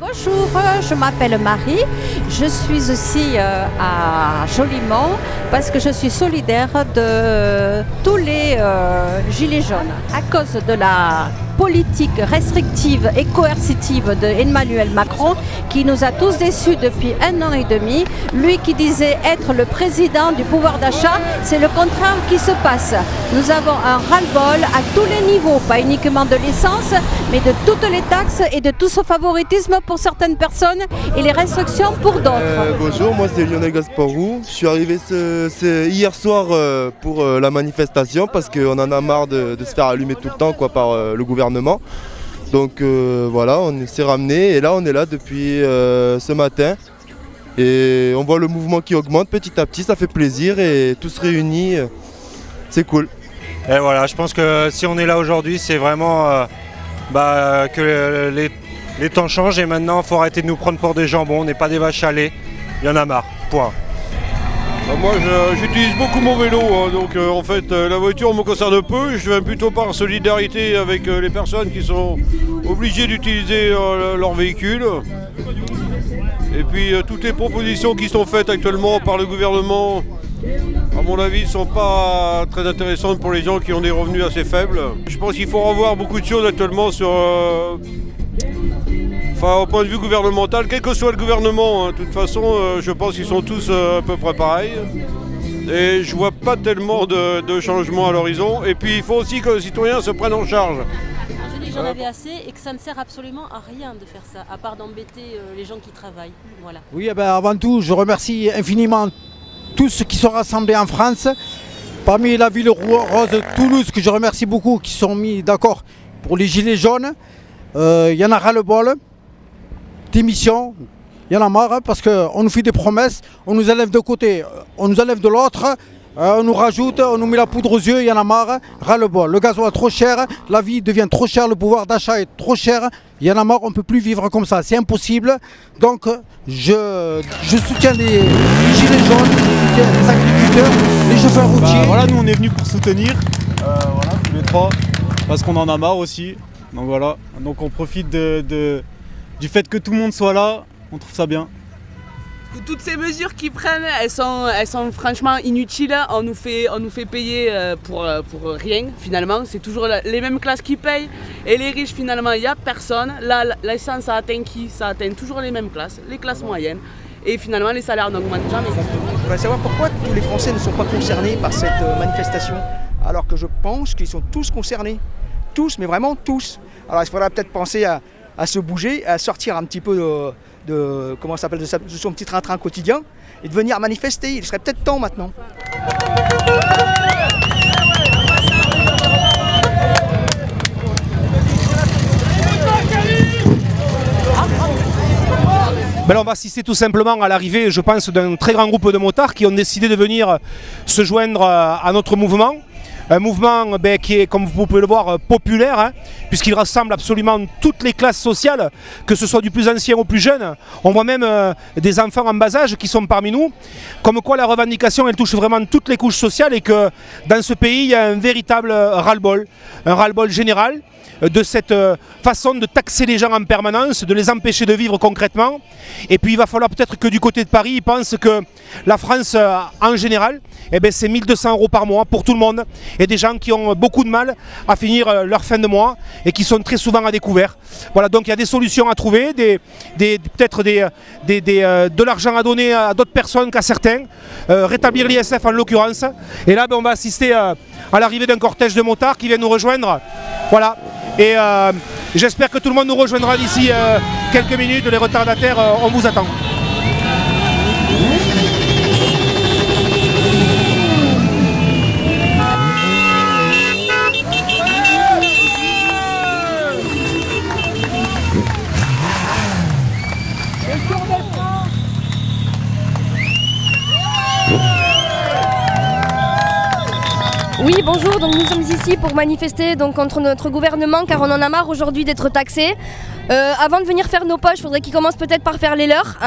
Bonjour, je m'appelle Marie, je suis aussi à Jolimont parce que je suis solidaire de tous les gilets jaunes. À cause de la politique restrictive et coercitive d'Emmanuel Macron qui nous a tous déçus depuis 1 an et demi, lui qui disait être le président du pouvoir d'achat, c'est le contraire qui se passe. Nous avons un ras-le-bol à tous les niveaux, pas uniquement de l'essence, mais de toutes les taxes et de tout ce favoritisme pour certaines personnes et les restrictions pour d'autres. Bonjour, moi c'est Lionel Gasparou. Je suis arrivé hier soir pour la manifestation parce qu'on en a marre de se faire allumer tout le temps par le gouvernement. Donc voilà, on s'est ramené et là on est là depuis ce matin. Et on voit le mouvement qui augmente petit à petit, ça fait plaisir et tous réunis, c'est cool. Et voilà, je pense que si on est là aujourd'hui, c'est vraiment que les temps changent et maintenant il faut arrêter de nous prendre pour des jambons, on n'est pas des vaches à lait, il y en a marre, point. Moi j'utilise beaucoup mon vélo, donc en fait la voiture me concerne peu, je viens plutôt par solidarité avec les personnes qui sont obligées d'utiliser leur véhicule. Et puis toutes les propositions qui sont faites actuellement par le gouvernement, à mon avis, ne sont pas très intéressantes pour les gens qui ont des revenus assez faibles. Je pense qu'il faut revoir beaucoup de choses actuellement sur... au point de vue gouvernemental, quel que soit le gouvernement, de toute façon, je pense qu'ils sont tous à peu près pareils. Et je vois pas tellement de changements à l'horizon. Et puis il faut aussi que les citoyens se prennent en charge. Je dis que j'en avais assez et que ça ne sert absolument à rien de faire ça, à part d'embêter les gens qui travaillent. Voilà. Oui, avant tout, je remercie infiniment tous ceux qui sont rassemblés en France. Parmi la ville rose de Toulouse, que je remercie beaucoup, qui sont mis d'accord pour les gilets jaunes. Il y en a ras-le-bol d'émissions, il y en a marre parce qu'on nous fait des promesses, on nous enlève d'un côté, on nous enlève de l'autre, on nous rajoute, on nous met la poudre aux yeux, il y en a marre, ras-le-bol. Le gasoil est trop cher, la vie devient trop chère, le pouvoir d'achat est trop cher, il y en a marre, on ne peut plus vivre comme ça, c'est impossible. Donc je soutiens les gilets jaunes, je soutiens les agriculteurs, les chauffeurs routiers. Voilà, nous on est venus pour soutenir, voilà, tous les trois, parce qu'on en a marre aussi. Donc voilà, donc on profite du fait que tout le monde soit là, on trouve ça bien. Toutes ces mesures qu'ils prennent, elles sont franchement inutiles. On nous fait payer pour rien finalement. C'est toujours les mêmes classes qui payent. Et les riches finalement, il n'y a personne. Là, l'essence, ça atteint qui? Ça atteint toujours les mêmes classes, les classes moyennes. Et finalement, les salaires n'augmentent jamais. Je voudrais savoir pourquoi tous les Français ne sont pas concernés par cette manifestation, alors que je pense qu'ils sont tous concernés. Tous, mais vraiment tous. Alors il faudra peut-être penser à se bouger, à sortir un petit peu comment ça s'appelle, de son petit train-train quotidien et de venir manifester. Il serait peut-être temps maintenant. On va assister tout simplement à l'arrivée, je pense, d'un très grand groupe de motards qui ont décidé de venir se joindre à notre mouvement. Un mouvement qui est, comme vous pouvez le voir, populaire, puisqu'il rassemble absolument toutes les classes sociales, que ce soit du plus ancien au plus jeune. On voit même des enfants en bas âge qui sont parmi nous. Comme quoi la revendication, elle touche vraiment toutes les couches sociales et que dans ce pays, il y a un véritable ras-le-bol. Un ras-le-bol général de cette façon de taxer les gens en permanence, de les empêcher de vivre concrètement. Et puis il va falloir peut-être que du côté de Paris, ils pensent que la France en général, c'est 1 200 € par mois pour tout le monde. Et des gens qui ont beaucoup de mal à finir leur fin de mois et qui sont très souvent à découvert. Voilà, donc il y a des solutions à trouver, peut-être de l'argent à donner à d'autres personnes qu'à certains, rétablir l'ISF en l'occurrence. Et là, on va assister à l'arrivée d'un cortège de motards qui vient nous rejoindre. Voilà. Et j'espère que tout le monde nous rejoindra d'ici quelques minutes. Les retardataires, on vous attend. Oui, Oui, bonjour, donc nous sommes ici pour manifester donc, contre notre gouvernement car on en a marre aujourd'hui d'être taxés. Avant de venir faire nos poches, il faudrait qu'ils commencent peut-être par faire les leurs.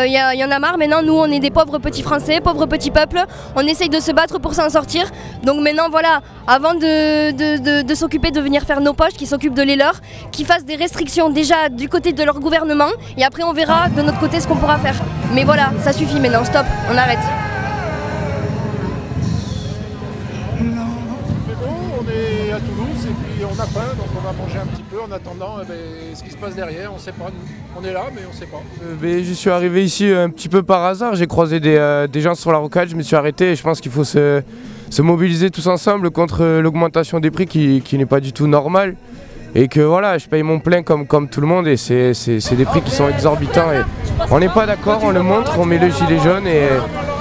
Il y en a marre, maintenant nous on est des pauvres petits Français, pauvres petits peuples, on essaye de se battre pour s'en sortir. Donc maintenant voilà, avant de s'occuper de venir faire nos poches, qu'ils s'occupent de les leurs, qu'ils fassent des restrictions déjà du côté de leur gouvernement et après on verra de notre côté ce qu'on pourra faire. Mais voilà, ça suffit maintenant, stop, on arrête. À Toulouse et puis on a faim, donc on va manger un petit peu en attendant ce qui se passe derrière. On ne sait pas, nous. On est là mais on ne sait pas. Je suis arrivé ici un petit peu par hasard, j'ai croisé des gens sur la rocade, je me suis arrêté et je pense qu'il faut se mobiliser tous ensemble contre l'augmentation des prix qui n'est pas du tout normale. Et que voilà, je paye mon plein comme tout le monde et c'est des prix qui sont exorbitants. Et on n'est pas d'accord, on le montre, on met le gilet jaune et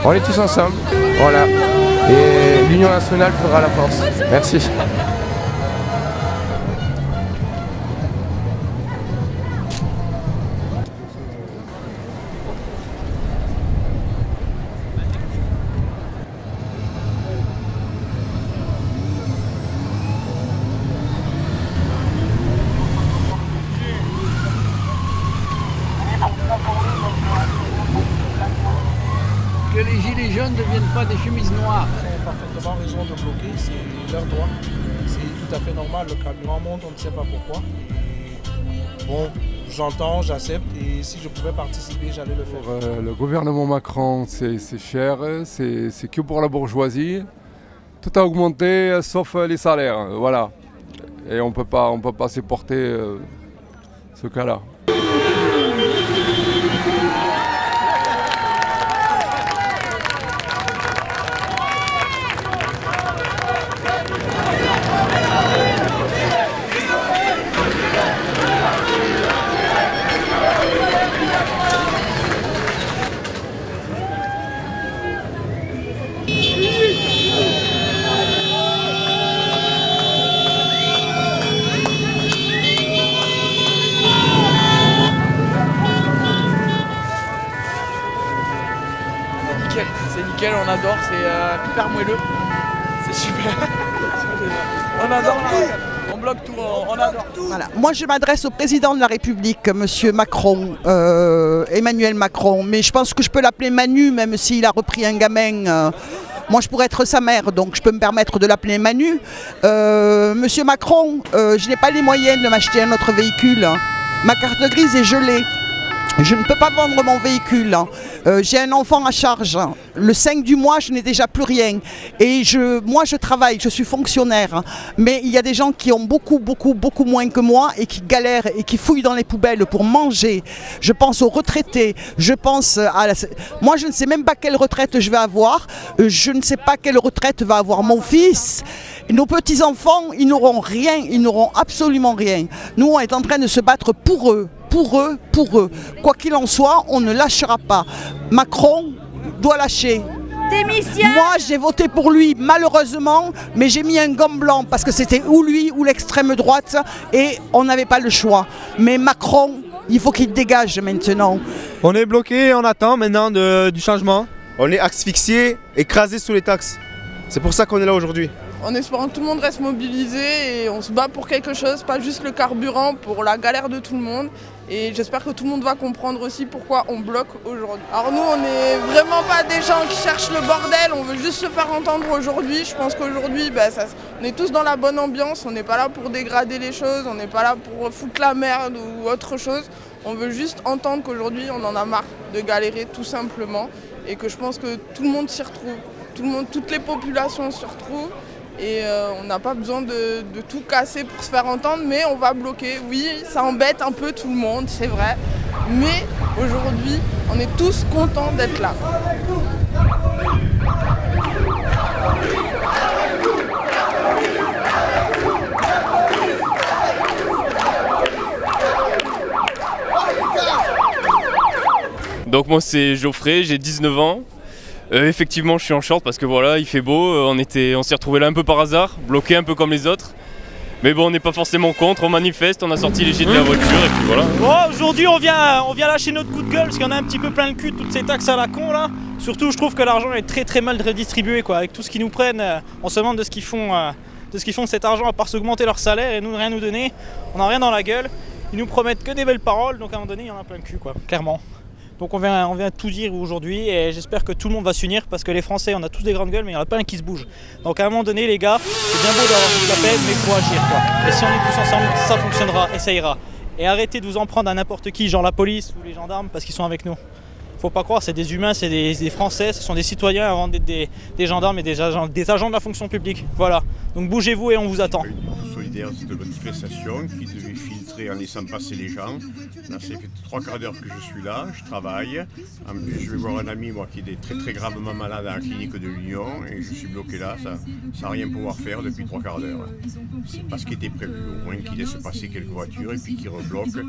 on est tous ensemble. Voilà. Et l'Union nationale fera la force. Merci. Que les gilets jaunes ne deviennent pas des chemises noires. Ils ont parfaitement raison de bloquer, c'est leur droit. C'est tout à fait normal, le carburant monte, on ne sait pas pourquoi. Et bon, j'entends, j'accepte et si je pouvais participer, j'allais le faire. Le gouvernement Macron, c'est cher, c'est que pour la bourgeoisie. Tout a augmenté sauf les salaires, voilà. Et on peut pas supporter ce cas-là. C'est nickel, on adore, c'est hyper moelleux, c'est super. On adore tout, on bloque tout, on adore tout. Voilà. Moi je m'adresse au président de la République, monsieur Macron, Emmanuel Macron, mais je pense que je peux l'appeler Manu, même s'il a repris un gamin. Moi je pourrais être sa mère, donc je peux me permettre de l'appeler Manu. Monsieur Macron, je n'ai pas les moyens de m'acheter un autre véhicule. Ma carte grise est gelée. Je ne peux pas vendre mon véhicule. J'ai un enfant à charge. Le 5 du mois, je n'ai déjà plus rien. Et moi, je travaille, je suis fonctionnaire. Mais il y a des gens qui ont beaucoup moins que moi et qui galèrent et qui fouillent dans les poubelles pour manger. Je pense aux retraités. Je pense à moi, je ne sais même pas quelle retraite je vais avoir. Je ne sais pas quelle retraite va avoir mon fils. Nos petits-enfants, ils n'auront rien. Ils n'auront absolument rien. Nous, on est en train de se battre pour eux. Pour eux. Quoi qu'il en soit, on ne lâchera pas. Macron doit lâcher. Démission. Moi, j'ai voté pour lui, malheureusement, mais j'ai mis un gant blanc parce que c'était ou lui ou l'extrême droite et on n'avait pas le choix. Mais Macron, il faut qu'il dégage maintenant. On est bloqué, on attend maintenant du changement. On est asphyxié, écrasé sous les taxes. C'est pour ça qu'on est là aujourd'hui. En espérant que tout le monde reste mobilisé et on se bat pour quelque chose, pas juste le carburant, pour la galère de tout le monde. Et j'espère que tout le monde va comprendre aussi pourquoi on bloque aujourd'hui. Alors nous, on n'est vraiment pas des gens qui cherchent le bordel, on veut juste se faire entendre aujourd'hui. Je pense qu'aujourd'hui, on est tous dans la bonne ambiance, on n'est pas là pour dégrader les choses, on n'est pas là pour foutre la merde ou autre chose. On veut juste entendre qu'aujourd'hui, on en a marre de galérer tout simplement et que je pense que tout le monde s'y retrouve. Toutes les populations s'y retrouvent. Et on n'a pas besoin de tout casser pour se faire entendre, mais on va bloquer. Oui, ça embête un peu tout le monde, c'est vrai. Mais aujourd'hui, on est tous contents d'être là. Donc moi c'est Geoffrey, j'ai 19 ans. Effectivement je suis en short parce que voilà il fait beau, on s'est retrouvé là un peu par hasard, bloqué un peu comme les autres. Mais bon, on n'est pas forcément contre, on manifeste, on a sorti les gilets de la voiture et puis voilà. Bon, aujourd'hui on vient lâcher notre coup de gueule parce qu'on a un petit peu plein le cul de toutes ces taxes à la con là. Surtout je trouve que l'argent est très mal redistribué quoi. Avec tout ce qu'ils nous prennent, on se demande de ce qu'ils font de cet argent à part s'augmenter leur salaire et nous rien nous donner. On n'a rien dans la gueule. Ils nous promettent que des belles paroles, donc à un moment donné il y en a plein le cul quoi, clairement. Donc on vient tout dire aujourd'hui et j'espère que tout le monde va s'unir parce que les Français on a tous des grandes gueules mais il n'y en a pas un qui se bouge. Donc à un moment donné les gars, c'est bien beau d'avoir toute la peine mais il faut agir quoi. Et si on est tous ensemble, ça fonctionnera et ça ira. Et arrêtez de vous en prendre à n'importe qui, genre la police ou les gendarmes parce qu'ils sont avec nous. Faut pas croire, c'est des humains, c'est des Français, ce sont des citoyens avant d'être des gendarmes et des agents de la fonction publique. Voilà, donc bougez-vous et on vous attend. Solidaire, cette manifestation qui devait filtrer en laissant passer les gens. Là, ça fait 3 quarts d'heure que je suis là, je travaille. En plus, je vais voir un ami moi, qui est très gravement malade à la clinique de l'Union et je suis bloqué là, sans rien pouvoir faire depuis 3 quarts d'heure. C'est pas ce qui était prévu, au moins qu'ils laissent passer quelques voitures et puis qu'ils rebloquent.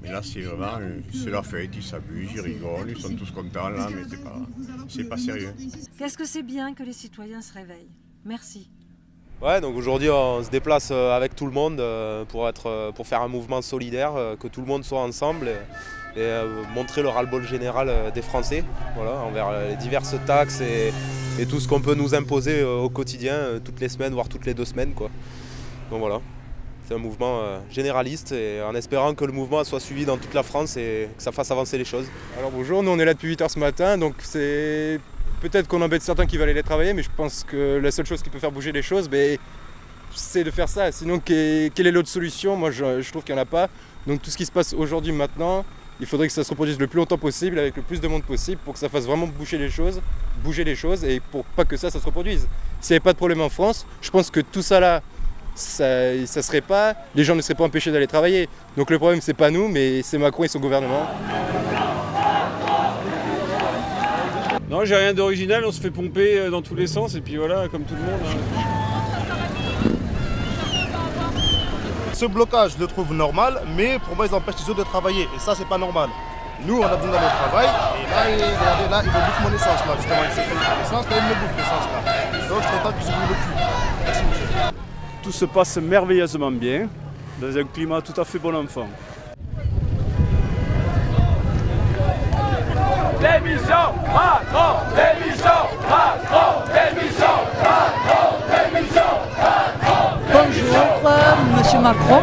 Mais là, c'est vraiment, c'est la fête, ils s'abusent, ils rigolent, ils sont tous contents là, mais c'est pas sérieux. Qu'est-ce que c'est bien que les citoyens se réveillent. Merci. Ouais, donc aujourd'hui on se déplace avec tout le monde pour faire un mouvement solidaire, que tout le monde soit ensemble et montrer le ras-le-bol général des Français, voilà, envers les diverses taxes et tout ce qu'on peut nous imposer au quotidien, toutes les semaines, voire toutes les 2 semaines, quoi. Donc voilà, c'est un mouvement généraliste et en espérant que le mouvement soit suivi dans toute la France et que ça fasse avancer les choses. Alors bonjour, nous on est là depuis 8 h ce matin, donc c'est... Peut-être qu'on embête certains qui veulent aller travailler, mais je pense que la seule chose qui peut faire bouger les choses, c'est de faire ça. Sinon, quelle est l'autre solution? Moi, je trouve qu'il n'y en a pas. Donc tout ce qui se passe aujourd'hui, maintenant, il faudrait que ça se reproduise le plus longtemps possible, avec le plus de monde possible, pour que ça fasse vraiment bouger les choses, et pour pas que ça se reproduise. S'il n'y avait pas de problème en France, je pense que tout ça là, ça serait pas, les gens ne seraient pas empêchés d'aller travailler. Donc le problème, c'est pas nous, mais c'est Macron et son gouvernement. Non, j'ai rien d'original, on se fait pomper dans tous les sens et puis voilà, comme tout le monde. Ce blocage, je le trouve normal, mais pour moi, ils empêchent les autres de travailler et ça, c'est pas normal. Nous, on a besoin d'aller au travail et là, regardez, là, ils me bouffent mon essence, là, justement, ils s'appellent l'essence, là, ils me bouffent l'essence, là. Donc, je suis content qu'ils se bouffent le cul. Merci, monsieur. Tout se passe merveilleusement bien, dans un climat tout à fait bon enfant. Démission, Macron, démission, Macron, démission, Macron, démission, Macron. Bonjour, Monsieur Macron.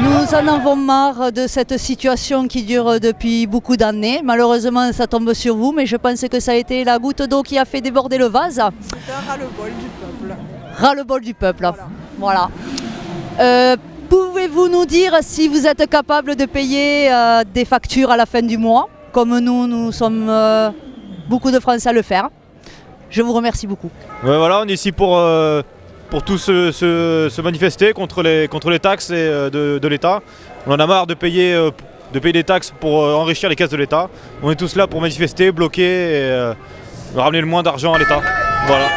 Nous en avons marre de cette situation qui dure depuis beaucoup d'années. Malheureusement, ça tombe sur vous, mais je pense que ça a été la goutte d'eau qui a fait déborder le vase. C'est un ras-le-bol du peuple. Ras-le-bol du peuple, voilà. Pouvez-vous nous dire si vous êtes capable de payer des factures à la fin du mois ? Comme nous sommes beaucoup de Français à le faire. Je vous remercie beaucoup. Ouais, voilà, on est ici pour tous se manifester contre les taxes de l'État. On en a marre de payer des taxes pour enrichir les caisses de l'État. On est tous là pour manifester, bloquer et ramener le moins d'argent à l'État. Voilà.